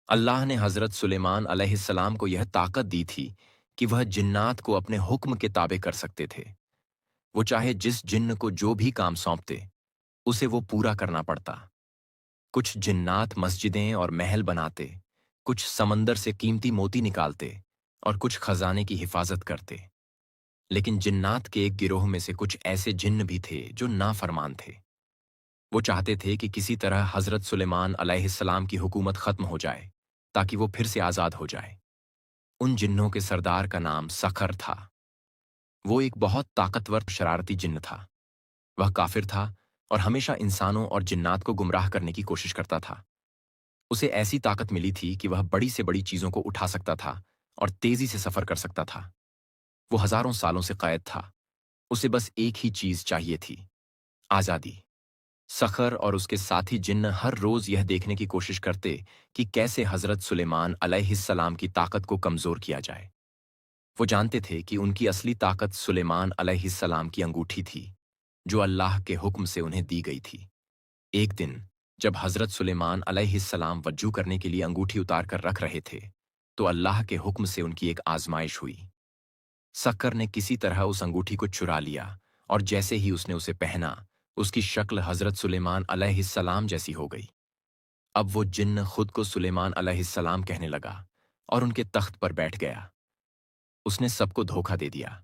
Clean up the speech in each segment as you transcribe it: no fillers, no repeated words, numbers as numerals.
अल्लाह ने हज़रत सुलेमान अलैहिस्सलाम को यह ताकत दी थी कि वह जिन्नात को अपने हुक्म के ताबे कर सकते थे। वो चाहे जिस जिन्न को जो भी काम सौंपते, उसे वो पूरा करना पड़ता। कुछ जिन्नात मस्जिदें और महल बनाते, कुछ समंदर से कीमती मोती निकालते और कुछ खजाने की हिफाजत करते। लेकिन जिन्नात के एक गिरोह में से कुछ ऐसे जिन्न भी थे जो नाफरमान थे। वो चाहते थे कि किसी तरह हज़रत सुलेमान अलैहिस्सलाम की हुकूमत ख़त्म हो जाए, ताकि वो फिर से आज़ाद हो जाए। उन जिन्नों के सरदार का नाम सखर था। वो एक बहुत ताकतवर शरारती जिन्न था। वह काफिर था और हमेशा इंसानों और जिन्नात को गुमराह करने की कोशिश करता था। उसे ऐसी ताकत मिली थी कि वह बड़ी से बड़ी चीज़ों को उठा सकता था और तेज़ी से सफ़र कर सकता था। वो हज़ारों सालों से क़ैद था। उसे बस एक ही चीज़ चाहिए थी, आज़ादी। सखर और उसके साथी जिन्न हर रोज़ यह देखने की कोशिश करते कि कैसे हज़रत सुलेमान अलैहिस्सलाम की ताकत को कमज़ोर किया जाए। वो जानते थे कि उनकी असली ताकत सुलेमान अलैहिस्सलाम की अंगूठी थी, जो अल्लाह के हुक्म से उन्हें दी गई थी। एक दिन, जब हज़रत सुलेमान अलैहिस्सलाम वज़ू करने के लिए अंगूठी उतार कर रख रहे थे, तो अल्लाह के हुक्म से उनकी एक आज़माइश हुई। सक्कर ने किसी तरह उस अंगूठी को चुरा लिया और जैसे ही उसने उसे पहना, उसकी शक्ल हज़रत सुलेमान अलैहिस्सलाम जैसी हो गई। अब वो जिन्न खुद को सुलेमान अलैहिस्सलाम कहने लगा और उनके तख्त पर बैठ गया। उसने सबको धोखा दे दिया,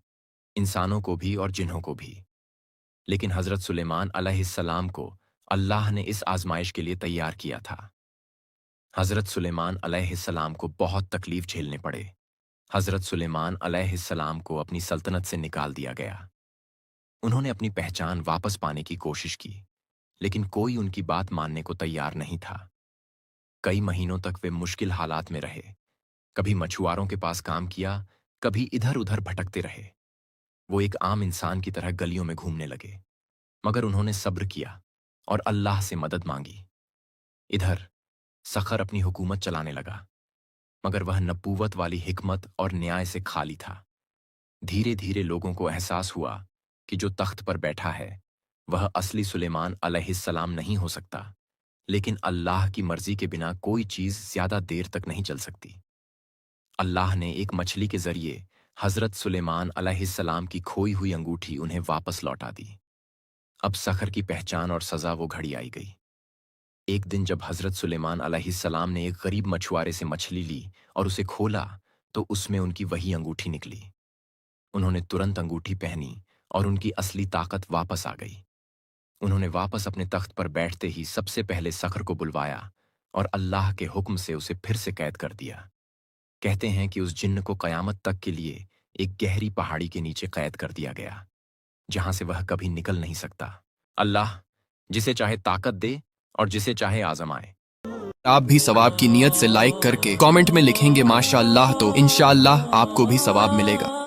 इंसानों को भी और जिन्हों को भी। लेकिन हज़रत सुलेमान अलैहिस्सलाम को अल्लाह ने इस आज़माइश के लिए तैयार किया था। हज़रत सुलेमान अलैहिस्सलाम को बहुत तकलीफ झेलने पड़े। हज़रत सुलेमान अलैहिस्सलाम को अपनी सल्तनत से निकाल दिया गया। उन्होंने अपनी पहचान वापस पाने की कोशिश की, लेकिन कोई उनकी बात मानने को तैयार नहीं था। कई महीनों तक वे मुश्किल हालात में रहे। कभी मछुआरों के पास काम किया, कभी इधर-उधर भटकते रहे। वो एक आम इंसान की तरह गलियों में घूमने लगे, मगर उन्होंने सब्र किया और अल्लाह से मदद मांगी। इधर सखर अपनी हुकूमत चलाने लगा, मगर वह नबूवत वाली हिकमत और न्याय से खाली था। धीरे-धीरे लोगों को एहसास हुआ कि जो तख्त पर बैठा है, वह असली सुलेमान अलैहिस्सलाम नहीं हो सकता, लेकिन अल्लाह की मर्जी के बिना कोई चीज़ ज़्यादा देर तक नहीं चल सकती। अल्लाह ने एक मछली के ज़रिए हज़रत सुलेमान अलैहिस्सलाम की खोई हुई अंगूठी उन्हें वापस लौटा दी। अब सखर की पहचान और सज़ा वो घड़ी आई गई। एक दिन जब हज़रत सुलेमान अलैहिस्सलाम ने एक गरीब मछुआरे से मछली ली और उसे खोला, तो उसमें उनकी वही अंगूठी निकली। उन्होंने तुरंत अंगूठी पहनी और उनकी असली ताकत वापस आ गई। उन्होंने वापस अपने तख्त पर बैठते ही सबसे पहले सखर को बुलवाया और अल्लाह के हुक्म से उसे फिर से कैद कर दिया। कहते हैं कि उस जिन्न को क़यामत तक के लिए एक गहरी पहाड़ी के नीचे कैद कर दिया गया, जहां से वह कभी निकल नहीं सकता। अल्लाह जिसे चाहे ताकत दे और जिसे चाहे आजमाए। आप भी सवाब की नीयत से लाइक करके कमेंट में लिखेंगे माशाअल्लाह, तो इंशाअल्लाह आपको भी सवाब मिलेगा।